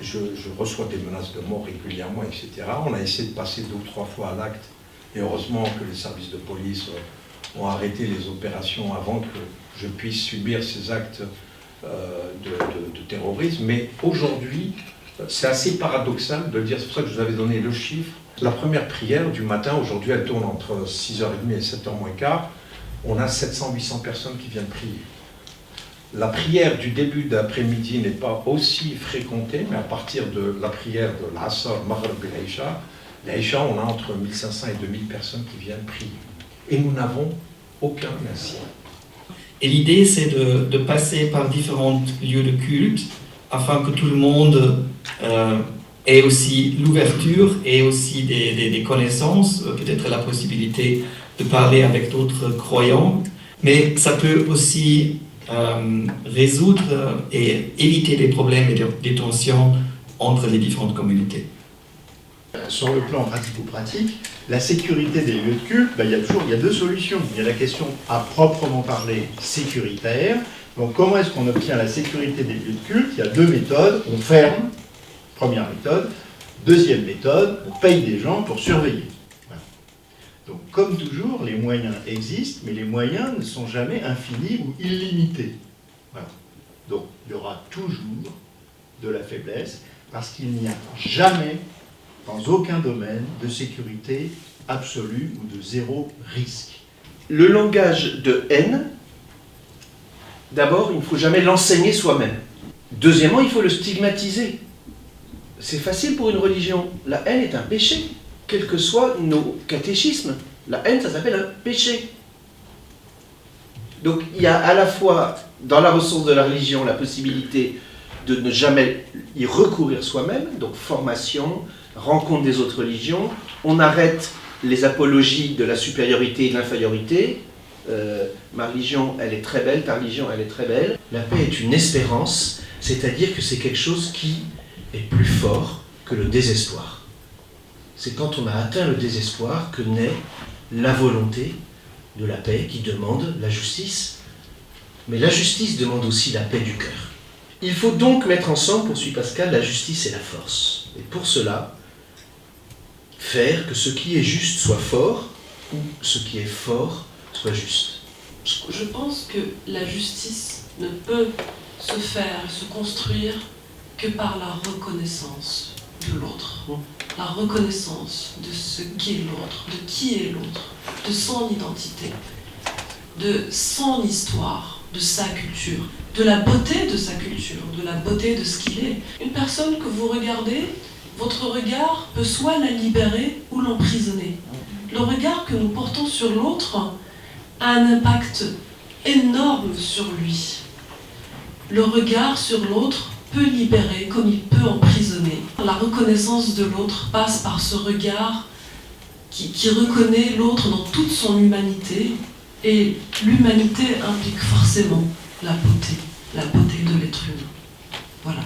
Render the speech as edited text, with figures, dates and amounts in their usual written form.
je reçois des menaces de mort régulièrement, etc. On a essayé de passer 2 ou 3 fois à l'acte, et heureusement que les services de police ont arrêté les opérations avant que je puisse subir ces actes de terrorisme. Mais aujourd'hui, c'est assez paradoxal de dire, c'est pour ça que je vous avais donné le chiffre. La première prière du matin, aujourd'hui, elle tourne entre 6h30 et 7h moins quart. On a 700-800 personnes qui viennent prier. La prière du début d'après-midi n'est pas aussi fréquentée, mais à partir de la prière de l'Asr, Maghrib et l'Aïcha, on a entre 1500 et 2000 personnes qui viennent prier. Et nous n'avons aucun incident. Et l'idée, c'est de passer par différents lieux de culte afin que tout le monde ait aussi l'ouverture et aussi des connaissances, peut-être la possibilité de parler avec d'autres croyants. Mais ça peut aussi résoudre et éviter des problèmes et des tensions entre les différentes communautés. Sur le plan pratico-pratique, la sécurité des lieux de culte, il y a 2 solutions. Il y a la question à proprement parler sécuritaire. Donc comment est-ce qu'on obtient la sécurité des lieux de culte? Il y a 2 méthodes. On ferme, première méthode. Deuxième méthode, on paye des gens pour surveiller. Voilà. Donc comme toujours, les moyens existent, mais les moyens ne sont jamais infinis ou illimités. Voilà. Donc il y aura toujours de la faiblesse, parce qu'il n'y a jamais, dans aucun domaine, de sécurité absolue ou de zéro risque. Le langage de haine, d'abord, il ne faut jamais l'enseigner soi-même. Deuxièmement, il faut le stigmatiser. C'est facile pour une religion. La haine est un péché, quels que soient nos catéchismes. La haine, ça s'appelle un péché. Donc il y a à la fois, dans la ressource de la religion, la possibilité de ne jamais y recourir soi-même, donc formation, rencontre des autres religions, on arrête les apologies de la supériorité et de l'infériorité. Ma religion, elle est très belle, ta religion, elle est très belle. La paix est une espérance, c'est-à-dire que c'est quelque chose qui est plus fort que le désespoir. C'est quand on a atteint le désespoir que naît la volonté de la paix qui demande la justice. Mais la justice demande aussi la paix du cœur. Il faut donc mettre ensemble, poursuit Pascal, la justice et la force. Et pour cela, faire que ce qui est juste soit fort, ou ce qui est fort soit juste. Je pense que la justice ne peut se faire, se construire que par la reconnaissance de l'autre. La reconnaissance de ce qu'est l'autre, de qui est l'autre, de son identité, de son histoire, de sa culture, de la beauté de sa culture, de la beauté de ce qu'il est. Une personne que vous regardez, votre regard peut soit la libérer ou l'emprisonner. Le regard que nous portons sur l'autre a un impact énorme sur lui. Le regard sur l'autre peut libérer comme il peut emprisonner. La reconnaissance de l'autre passe par ce regard qui reconnaît l'autre dans toute son humanité, et l'humanité implique forcément la beauté de l'être humain. Voilà.